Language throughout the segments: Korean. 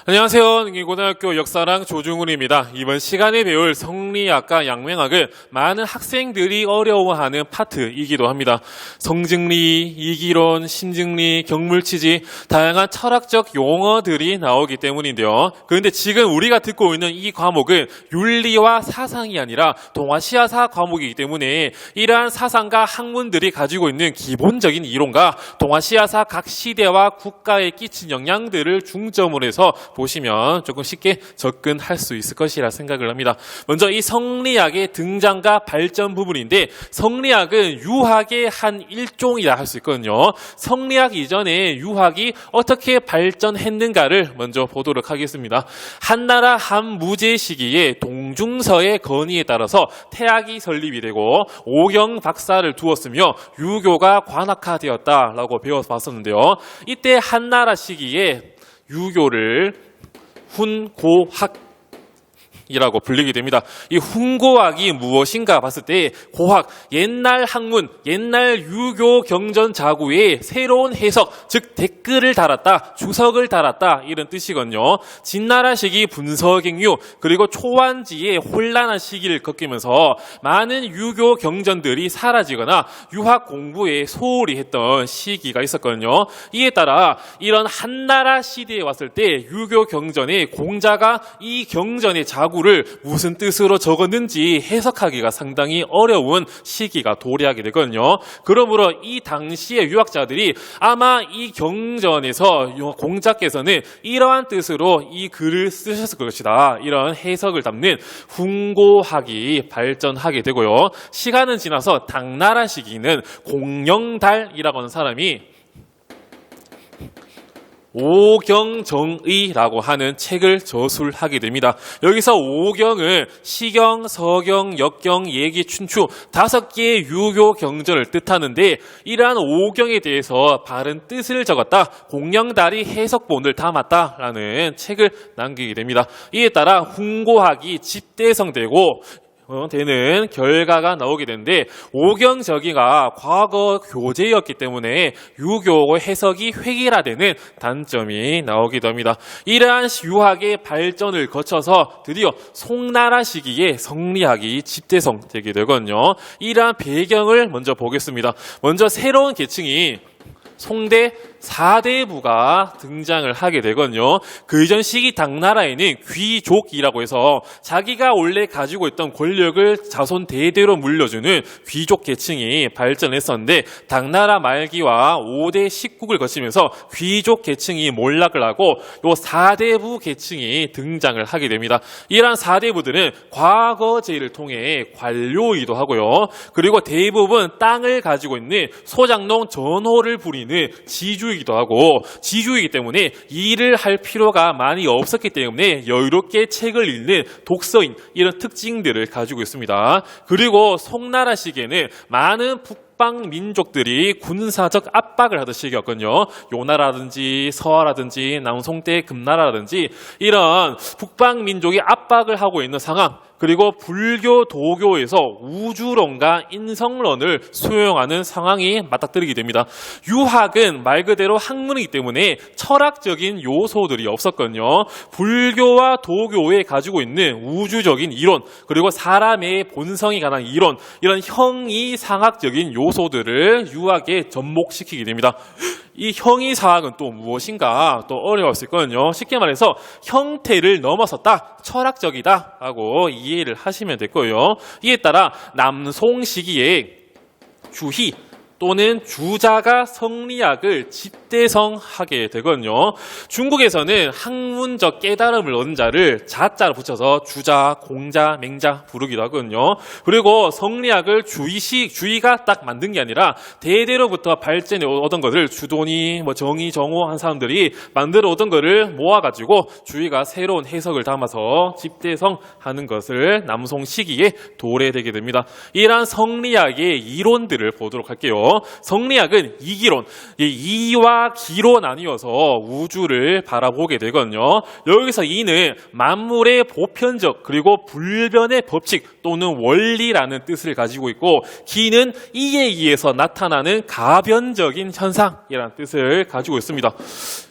안녕하세요. 능기고등학교 역사랑 조중훈입니다. 이번 시간에 배울 성리학과 양명학을 많은 학생들이 어려워하는 파트이기도 합니다. 성증리, 이기론, 신증리, 경물치지 다양한 철학적 용어들이 나오기 때문인데요. 그런데 지금 우리가 듣고 있는 이 과목은 윤리와 사상이 아니라 동아시아사 과목이기 때문에 이러한 사상과 학문들이 가지고 있는 기본적인 이론과 동아시아사 각 시대와 국가에 끼친 영향들을 중점으로 해서 보시면 조금 쉽게 접근할 수 있을 것이라 생각을 합니다. 먼저 이 성리학의 등장과 발전 부분인데, 성리학은 유학의 한 일종이라 할 수 있거든요. 성리학 이전에 유학이 어떻게 발전했는가를 먼저 보도록 하겠습니다. 한나라 한무제 시기에 동중서의 건의에 따라서 태학이 설립이 되고 오경 박사를 두었으며 유교가 관학화되었다라고 배워봤었는데요. 이때 한나라 시기에 유교를 훈고학이라고 불리게 됩니다. 이 훈고학이 무엇인가 봤을 때 고학, 옛날 학문, 옛날 유교 경전 자구에 새로운 해석, 즉 댓글을 달았다, 주석을 달았다 이런 뜻이거든요. 진나라 시기 분서갱유 그리고 초안지의 혼란한 시기를 겪으면서 많은 유교 경전들이 사라지거나 유학 공부에 소홀히 했던 시기가 있었거든요. 이에 따라 이런 한나라 시대에 왔을 때 유교 경전의 공자가 이 경전의 자구를 무슨 뜻으로 적었는지 해석하기가 상당히 어려운 시기가 도래하게 되거든요. 그러므로 이 당시의 유학자들이 아마 이 경전에서 공자께서는 이러한 뜻으로 이 글을 쓰셨을 것이다, 이런 해석을 담는 훈고학이 발전하게 되고요. 시간은 지나서 당나라 시기는 공영달이라고 하는 사람이 오경정의라고 하는 책을 저술하게 됩니다. 여기서 오경은 시경, 서경, 역경, 예기, 춘추 5개의 유교 경전을 뜻하는데, 이러한 오경에 대해서 바른 뜻을 적었다, 공영달이 해석본을 담았다라는 책을 남기게 됩니다. 이에 따라 훈고학이 집대성되고 되는 결과가 나오게 되는데, 오경저기가 과거 교재였기 때문에 유교 해석이 획일화되는 단점이 나오기도 합니다. 이러한 유학의 발전을 거쳐서 드디어 송나라 시기에 성리학이 집대성되게 되거든요. 이러한 배경을 먼저 보겠습니다. 먼저 새로운 계층이 송대 4대부가 등장을 하게 되거든요. 그 이전 시기 당나라에는 귀족이라고 해서 자기가 원래 가지고 있던 권력을 자손 대대로 물려주는 귀족 계층이 발전했었는데, 당나라 말기와 5대 식국을 거치면서 귀족 계층이 몰락을 하고 요 4대부 계층이 등장을 하게 됩니다. 이러한 4대부들은 과거제를 통해 관료이기도 하고요. 그리고 대부분 땅을 가지고 있는 소장농 전호를 부리는 지주이기도 하고, 지주이기 때문에 일을 할 필요가 많이 없었기 때문에 여유롭게 책을 읽는 독서인, 이런 특징들을 가지고 있습니다. 그리고 송나라 시기에는 많은 북방 민족들이 군사적 압박을 하던 시기였거든요. 요나라든지 서하라든지 남송대 금나라라든지 이런 북방 민족이 압박을 하고 있는 상황, 그리고 불교 도교에서 우주론과 인성론을 수용하는 상황이 맞닥뜨리게 됩니다. 유학은 말 그대로 학문이기 때문에 철학적인 요소들이 없었거든요. 불교와 도교에 가지고 있는 우주적인 이론, 그리고 사람의 본성에 관한 이론, 이런 형이상학적인 요소들을 유학에 접목시키게 됩니다. 이 형이상학은 또 무엇인가 또 어려울 수 있거든요. 쉽게 말해서 형태를 넘어섰다, 철학적이다 라고 이해를 하시면 될 거예요. 이에 따라 남송 시기에 주희 또는 주자가 성리학을 집대성하게 되거든요. 중국에서는 학문적 깨달음을 얻은 자를 자자로 붙여서 주자, 공자, 맹자 부르기도 하거든요. 그리고 성리학을 주의가 딱 만든 게 아니라 대대로부터 발전해 오던 것을 주돈이, 정의, 정호 한 사람들이 만들어 오던 것을 모아가지고 주의가 새로운 해석을 담아서 집대성하는 것을 남송 시기에 도래되게 됩니다. 이러한 성리학의 이론들을 보도록 할게요. 성리학은 이기론, 이와 기로 나뉘어서 우주를 바라보게 되거든요. 여기서 이는 만물의 보편적 그리고 불변의 법칙 또는 원리라는 뜻을 가지고 있고, 기는 이에 의해서 나타나는 가변적인 현상이라는 뜻을 가지고 있습니다.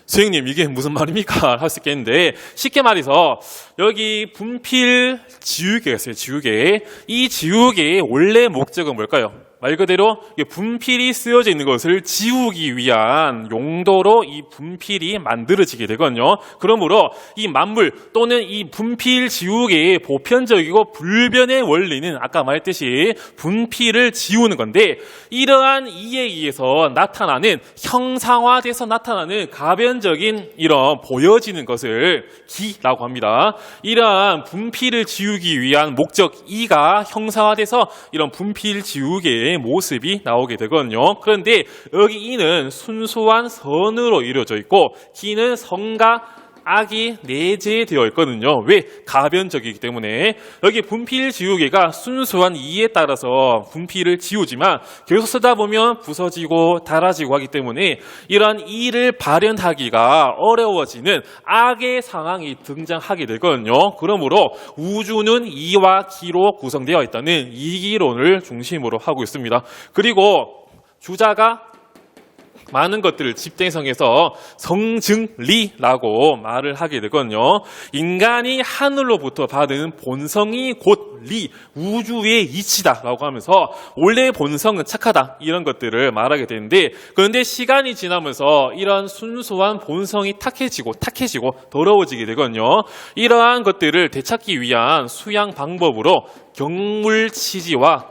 선생님, 이게 무슨 말입니까? 할 수 있겠는데, 쉽게 말해서 여기 분필 지우개가 있어요. 지우개. 이 지우개의 원래 목적은 뭘까요? 말 그대로 분필이 쓰여져 있는 것을 지우기 위한 용도로 이 분필이 만들어지게 되거든요. 그러므로 이 만물 또는 이 분필 지우개의 보편적이고 불변의 원리는 아까 말했듯이 분필을 지우는 건데, 이러한 이에 의해서 나타나는 형상화돼서 나타나는 가변적인 이런 보여지는 것을 기라고 합니다. 이러한 분필을 지우기 위한 목적 이가 형상화돼서 이런 분필 지우개의 모습이 나오게 되거든요. 그런데 여기 이는 순수한 선으로 이루어져 있고, 기는 성과 악이 내재되어 있거든요. 왜? 가변적이기 때문에. 여기 분필 지우개가 순수한 이에 따라서 분필을 지우지만 계속 쓰다 보면 부서지고 닳아지고 하기 때문에 이러한 이를 발현하기가 어려워지는 악의 상황이 등장하게 되거든요. 그러므로 우주는 이와 기로 구성되어 있다는 이기론을 중심으로 하고 있습니다. 그리고 주자가 많은 것들을 집대성해서 성증리라고 말을 하게 되거든요. 인간이 하늘로부터 받은 본성이 곧 리, 우주의 이치다라고 하면서 원래 본성은 착하다, 이런 것들을 말하게 되는데, 그런데 시간이 지나면서 이런 순수한 본성이 탁해지고 더러워지게 되거든요. 이러한 것들을 되찾기 위한 수양 방법으로 경물치지와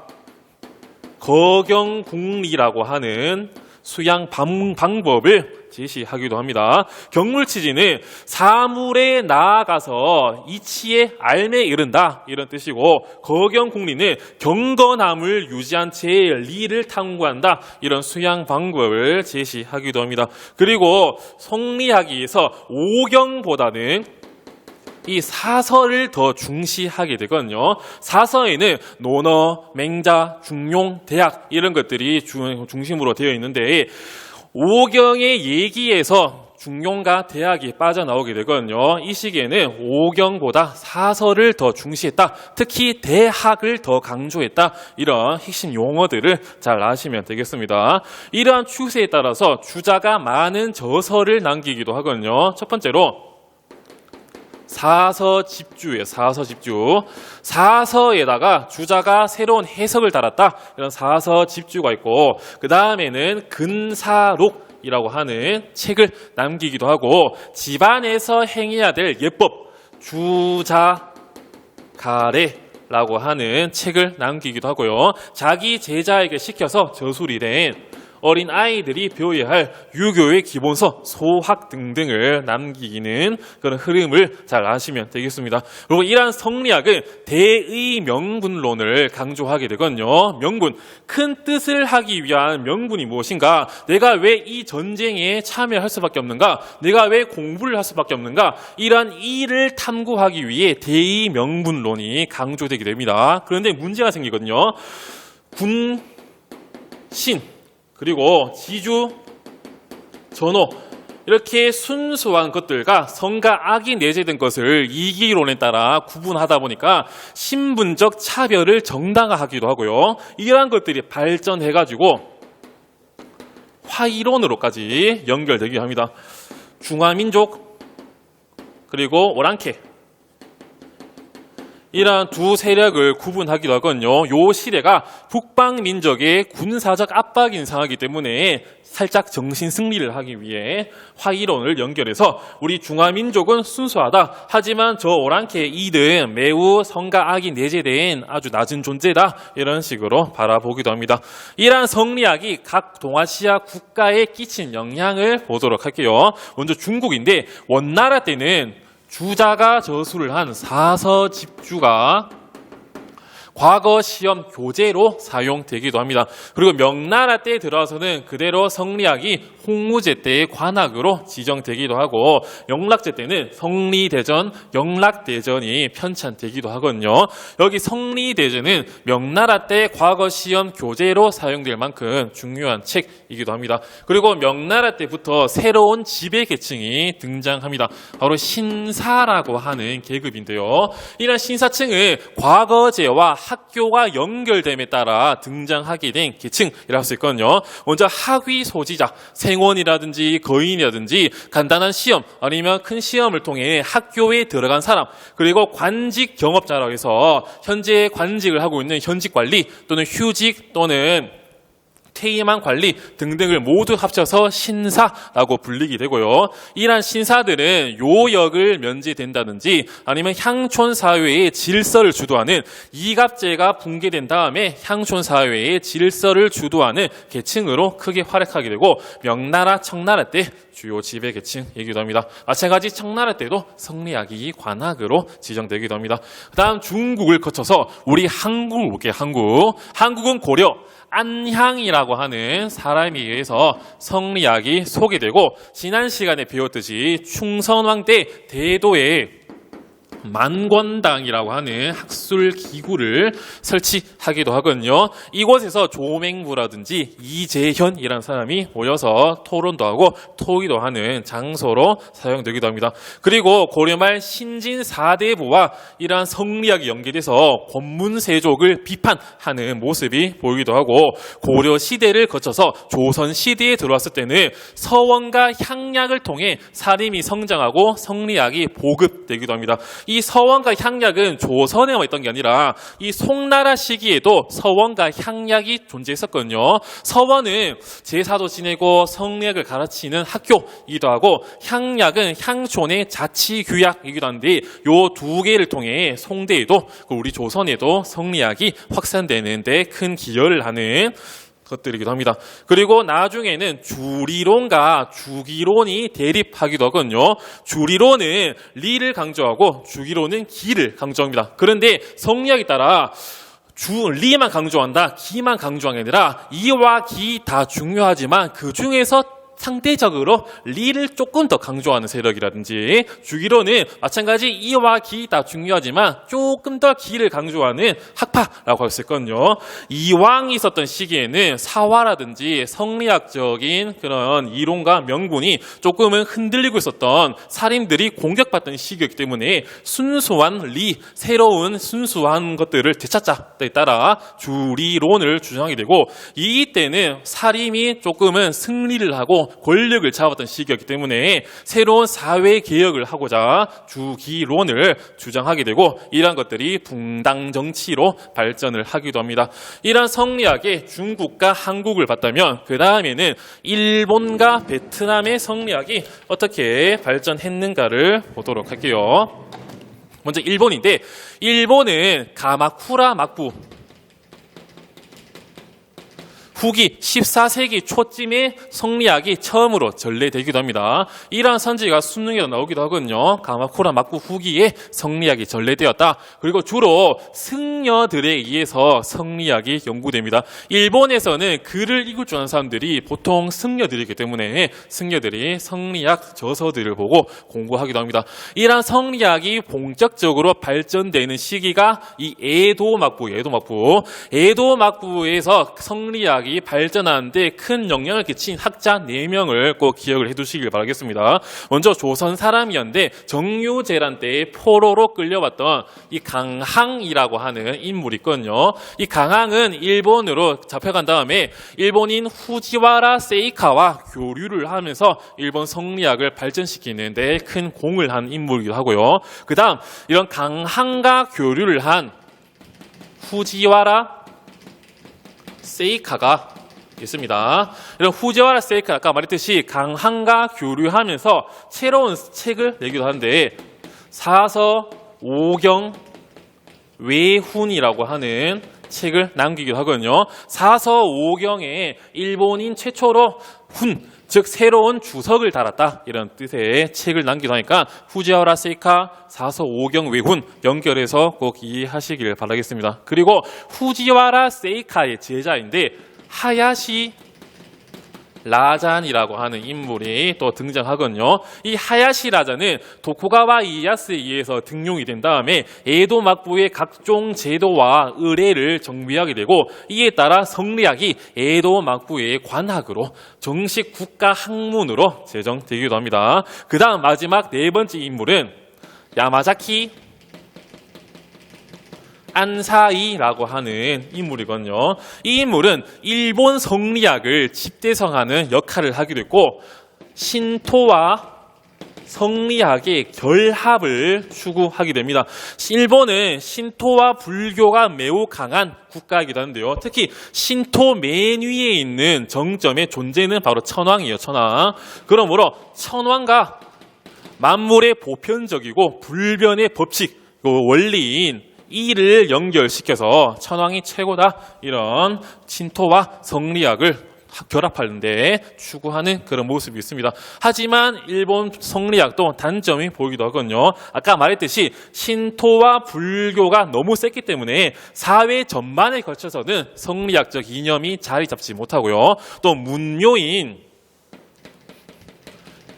거경궁리라고 하는 수양 방법을 제시하기도 합니다. 경물치지는 사물에 나아가서 이치의 알매 이른다, 이런 뜻이고, 거경궁리는 경건함을 유지한 채 리를 탐구한다, 이런 수양 방법을 제시하기도 합니다. 그리고 성리학에서 오경보다는 이 사서를 더 중시하게 되거든요. 사서에는 논어, 맹자, 중용, 대학 이런 것들이 중심으로 되어 있는데, 오경의 얘기에서 중용과 대학이 빠져나오게 되거든요. 이 시기에는 오경보다 사서를 더 중시했다, 특히 대학을 더 강조했다, 이런 핵심 용어들을 잘 아시면 되겠습니다. 이러한 추세에 따라서 주자가 많은 저서를 남기기도 하거든요. 첫 번째로 사서집주예요. 사서집주. 사서에다가 주자가 새로운 해석을 달았다, 이런 사서집주가 있고, 그 다음에는 근사록이라고 하는 책을 남기기도 하고, 집안에서 행해야 될 예법 주자가래라고 하는 책을 남기기도 하고요. 자기 제자에게 시켜서 저술이 된 어린 아이들이 배워야 할 유교의 기본서, 소학 등등을 남기는 그런 흐름을 잘 아시면 되겠습니다. 그리고 이러한 성리학은 대의 명분론을 강조하게 되거든요. 명분, 큰 뜻을 하기 위한 명분이 무엇인가? 내가 왜 이 전쟁에 참여할 수밖에 없는가? 내가 왜 공부를 할 수밖에 없는가? 이러한 이를 탐구하기 위해 대의 명분론이 강조되게 됩니다. 그런데 문제가 생기거든요. 군, 신, 그리고 지주, 전호, 이렇게 순수한 것들과 성과 악이 내재된 것을 이기론에 따라 구분하다 보니까 신분적 차별을 정당화하기도 하고요. 이러한 것들이 발전해가지고 화이론으로까지 연결되기도 합니다. 중화민족, 그리고 오랑캐, 이러한 두 세력을 구분하기도 하거든요. 요 시대가 북방 민족의 군사적 압박이 인상하기 때문에 살짝 정신 승리를 하기 위해 화이론을 연결해서 우리 중화민족은 순수하다, 하지만 저 오랑캐 이들은 매우 성과 악이 내재된 아주 낮은 존재다, 이런 식으로 바라보기도 합니다. 이러한 성리학이 각 동아시아 국가에 끼친 영향을 보도록 할게요. 먼저 중국인데, 원나라 때는 주자가 저술을 한 사서집주가 과거 시험 교재로 사용되기도 합니다. 그리고 명나라 때 들어서는 그대로 성리학이 홍무제 때의 관악으로 지정되기도 하고 영락제 때는 성리대전, 영락대전이 편찬되기도 하거든요. 여기 성리대전은 명나라 때 과거 시험 교재로 사용될 만큼 중요한 책이기도 합니다. 그리고 명나라 때부터 새로운 지배 계층이 등장합니다. 바로 신사라고 하는 계급인데요. 이런 신사층은 과거제와 학교가 연결됨에 따라 등장하게 된 계층이라고 할 수 있거든요. 먼저 학위 소지자, 생원이라든지 거인이라든지 간단한 시험 아니면 큰 시험을 통해 학교에 들어간 사람, 그리고 관직 경업자라고 해서 현재 관직을 하고 있는 현직 관리 또는 휴직 또는 퇴임한 관리 등등을 모두 합쳐서 신사라고 불리게 되고요. 이러한 신사들은 요역을 면제된다든지 아니면 향촌 사회의 질서를 주도하는 이갑제가 붕괴된 다음에 향촌 사회의 질서를 주도하는 계층으로 크게 활약하게 되고 명나라, 청나라 때 주요 지배 계층이기도 합니다. 마찬가지 청나라 때도 성리학이 관악으로 지정되기도 합니다. 그 다음 중국을 거쳐서 우리 한국을 볼게요. 한국은 고려 안향이라고 하는 사람에 의해서 성리학이 소개되고 지난 시간에 배웠듯이 충선왕 때 대도에 만권당이라고 하는 학술 기구를 설치하기도 하거든요. 이곳에서 조맹부라든지 이재현이라는 사람이 모여서 토론도 하고 토의도 하는 장소로 사용되기도 합니다. 그리고 고려말 신진 4대부와 이러한 성리학이 연계돼서 권문세족을 비판하는 모습이 보이기도 하고 고려 시대를 거쳐서 조선 시대에 들어왔을 때는 서원과 향약을 통해 사림이 성장하고 성리학이 보급되기도 합니다. 이 서원과 향약은 조선에만 있던 게 아니라 이 송나라 시기에도 서원과 향약이 존재했었거든요. 서원은 제사도 지내고 성리학을 가르치는 학교이기도 하고 향약은 향촌의 자치규약이기도 한데 이 두 개를 통해 송대에도 우리 조선에도 성리학이 확산되는 데 큰 기여를 하는 것들이기도 합니다. 그리고 나중에는 주리론과 주기론이 대립하기도 하거든요. 주리론은 리를 강조하고 주기론은 기를 강조합니다. 그런데 성리학에 따라 리만 강조한다, 기만 강조한 게 아니라 이와 기 다 중요하지만 그 중에서 상대적으로 리를 조금 더 강조하는 세력이라든지 주기론은 마찬가지 이와 기 다 중요하지만 조금 더 기를 강조하는 학파라고 할 수 있거든요. 이왕이 있었던 시기에는 사화라든지 성리학적인 그런 이론과 명분이 조금은 흔들리고 있었던 사림들이 공격받던 시기이기 때문에 순수한 리, 새로운 순수한 것들을 되찾자에 따라 주리론을 주장하게 되고 이때는 사림이 조금은 승리를 하고 권력을 잡았던 시기였기 때문에 새로운 사회 개혁을 하고자 주기론을 주장하게 되고 이러한 것들이 붕당 정치로 발전을 하기도 합니다. 이러한 성리학의 중국과 한국을 봤다면 그 다음에는 일본과 베트남의 성리학이 어떻게 발전했는가를 보도록 할게요. 먼저 일본인데 일본은 가마쿠라 막부 후기 14세기 초쯤에 성리학이 처음으로 전래되기도 합니다. 이러한 선지가 수능에도 나오기도 하거든요. 가마쿠라 막부 후기에 성리학이 전래되었다. 그리고 주로 승려들에 의해서 성리학이 연구됩니다. 일본에서는 글을 읽을 줄 아는 사람들이 보통 승려들이기 때문에 승려들이 성리학 저서들을 보고 공부하기도 합니다. 이러한 성리학이 본격적으로 발전되는 시기가 이 에도 막부에서 성리학이 발전하는데 큰 영향을 끼친 학자 4명을 꼭 기억을 해두시길 바라겠습니다. 먼저 조선 사람이었는데 정유재란 때의 포로로 끌려왔던 이 강항이라고 하는 인물이 있거든요. 이 강항은 일본으로 잡혀간 다음에 일본인 후지와라 세이카와 교류를 하면서 일본 성리학을 발전시키는 데 큰 공을 한 인물이기도 하고요. 그 다음 이런 강항과 교류를 한 후지와라 세이카가 있습니다. 이런 후지와라 세이카 아까 말했듯이 강항과 교류하면서 새로운 책을 내기도 하는데 사서 오경 외훈이라고 하는 책을 남기기도 하거든요. 사서 오경에 일본인 최초로 즉 새로운 주석을 달았다 이런 뜻의 책을 남기도 하니까 후지와라 세이카, 사서 오경 외훈 연결해서 꼭 이해하시길 바라겠습니다. 그리고 후지와라 세이카의 제자인데 하야시 라잔이라고 하는 인물이 또 등장하거든요. 이 하야시 라잔은 도쿠가와 이에야스에 의해서 등용이 된 다음에 에도 막부의 각종 제도와 의례를 정비하게 되고, 이에 따라 성리학이 에도 막부의 관학으로 정식 국가 학문으로 제정되기도 합니다. 그 다음 마지막 네 번째 인물은 야마자키 안사이라고 하는 인물이거든요. 이 인물은 일본 성리학을 집대성하는 역할을 하기도 했고, 신토와 성리학의 결합을 추구하게 됩니다. 일본은 신토와 불교가 매우 강한 국가이기도 한데요. 특히 신토 맨 위에 있는 정점의 존재는 바로 천황이에요. 천황. 그러므로 천황과 만물의 보편적이고 불변의 법칙, 원리인 이를 연결시켜서 천황이 최고다, 이런 신토와 성리학을 결합하는데 추구하는 그런 모습이 있습니다. 하지만 일본 성리학도 단점이 보이기도 하거든요. 아까 말했듯이 신토와 불교가 너무 셌기 때문에 사회 전반에 걸쳐서는 성리학적 이념이 자리 잡지 못하고요. 또 문묘인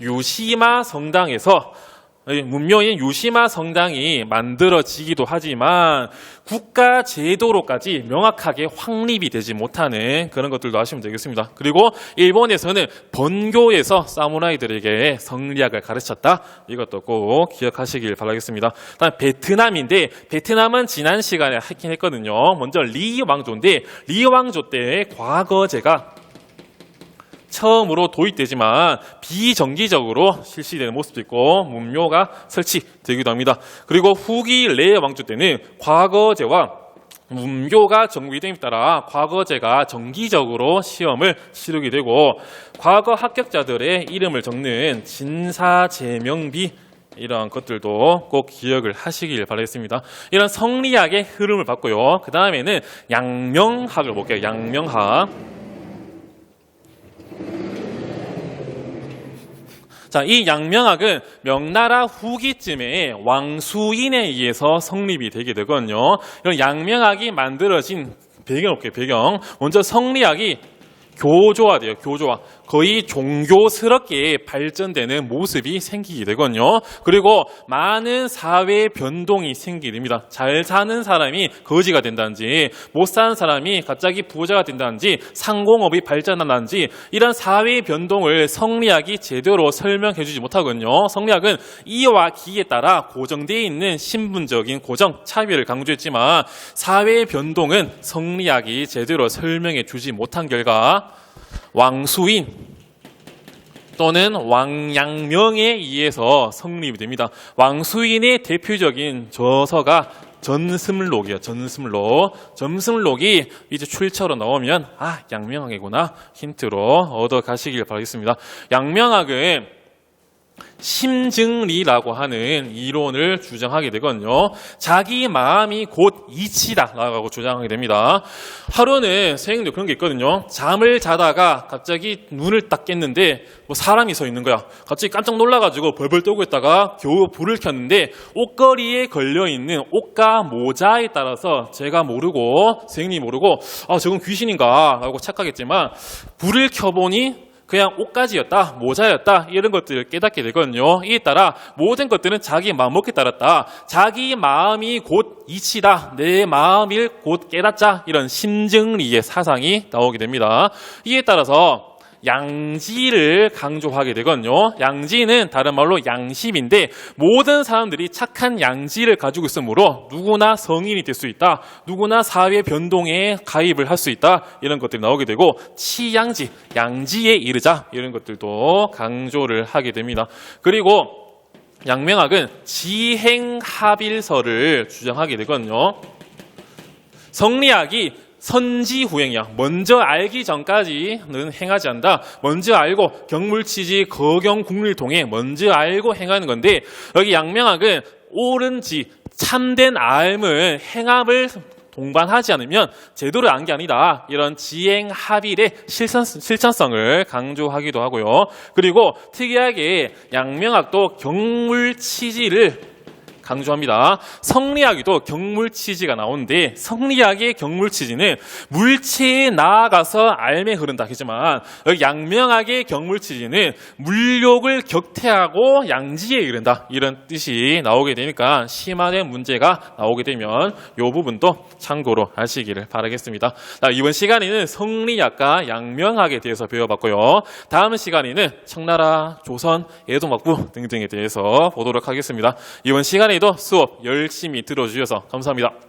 유시마 성당에서 문묘인 유시마 성당이 만들어지기도 하지만 국가 제도로까지 명확하게 확립이 되지 못하는 그런 것들도 아시면 되겠습니다. 그리고 일본에서는 본교에서 사무라이들에게 성리학을 가르쳤다. 이것도 꼭 기억하시길 바라겠습니다. 다음 베트남인데, 베트남은 지난 시간에 했긴 했거든요. 먼저 리 왕조인데, 리 왕조 때 과거제가 처음으로 도입되지만 비정기적으로 실시되는 모습도 있고 문묘가 설치되기도 합니다. 그리고 후기 레 왕조 때는 과거제와 문교가 정비됨에 따라 과거제가 정기적으로 시험을 치르게 되고, 과거 합격자들의 이름을 적는 진사제명비, 이런 것들도 꼭 기억을 하시길 바라겠습니다. 이런 성리학의 흐름을 봤고요. 그 다음에는 양명학을 볼게요. 양명학. 자, 이 양명학은 명나라 후기쯤에 왕수인에 의해서 성립이 되게 되거든요. 이런 양명학이 만들어진 배경 볼게요. 배경. 먼저 성리학이 교조화돼요. 교조화. 거의 종교스럽게 발전되는 모습이 생기게 되거든요. 그리고 많은 사회 변동이 생기게 됩니다. 잘 사는 사람이 거지가 된다든지, 못 사는 사람이 갑자기 부자가 된다든지, 상공업이 발전한다든지, 이런 사회 변동을 성리학이 제대로 설명해 주지 못하거든요. 성리학은 이와 기에 따라 고정되어 있는 신분적인 고정, 차별을 강조했지만 사회 변동은 성리학이 제대로 설명해 주지 못한 결과 왕수인 또는 왕양명에 의해서 성립이 됩니다. 왕수인의 대표적인 저서가 전승록이에요. 전승록이 이제 출처로 나오면 양명학이구나 힌트로 얻어 가시길 바라겠습니다. 양명학은 심증리라고 하는 이론을 주장하게 되거든요. 자기 마음이 곧 이치다라고 주장하게 됩니다. 하루는 선생님도 그런 게 있거든요. 잠을 자다가 갑자기 눈을 딱 깼는데 사람이 서 있는 거야. 갑자기 깜짝 놀라가지고 벌벌 떨고 있다가 겨우 불을 켰는데 옷걸이에 걸려있는 옷과 모자에 따라서 제가 모르고, 선생님이 모르고 저건 귀신인가 라고 착각했지만 불을 켜보니 그냥 옷가지였다, 모자였다, 이런 것들을 깨닫게 되거든요. 이에 따라 모든 것들은 자기 마음먹기에 따랐다. 자기 마음이 곧 이치다, 내 마음을 곧 깨닫자, 이런 심증리의 사상이 나오게 됩니다. 이에 따라서 양지를 강조하게 되거든요. 양지는 다른 말로 양심인데, 모든 사람들이 착한 양지를 가지고 있으므로 누구나 성인이 될 수 있다, 누구나 사회 변동에 가입을 할 수 있다, 이런 것들이 나오게 되고, 치양지, 양지에 이르자, 이런 것들도 강조를 하게 됩니다. 그리고 양명학은 지행합일설을 주장하게 되거든요. 성리학이 선지후행이야. 먼저 알기 전까지는 행하지 않는다. 먼저 알고 경물치지 거경국률통에 먼저 알고 행하는 건데, 여기 양명학은 옳은지 참된 알을 행함을 동반하지 않으면 제대로 안 게 아니다. 이런 지행합일의 실천성을 강조하기도 하고요. 그리고 특이하게 양명학도 경물치지를 강조합니다. 성리학에도 경물치지가 나오는데 성리학의 경물치지는 물체에 나아가서 알매 흐른다 하지만 여기 양명학의 경물치지는 물욕을 격퇴하고 양지에 이른다 이런 뜻이 나오게 되니까 심화된 문제가 나오게 되면 이 부분도 참고로 하시기를 바라겠습니다. 자, 이번 시간에는 성리학과 양명학에 대해서 배워봤고요. 다음 시간에는 청나라, 조선, 예동학부 등등에 대해서 보도록 하겠습니다. 이번 시간에도 수업 열심히 들어주셔서 감사합니다.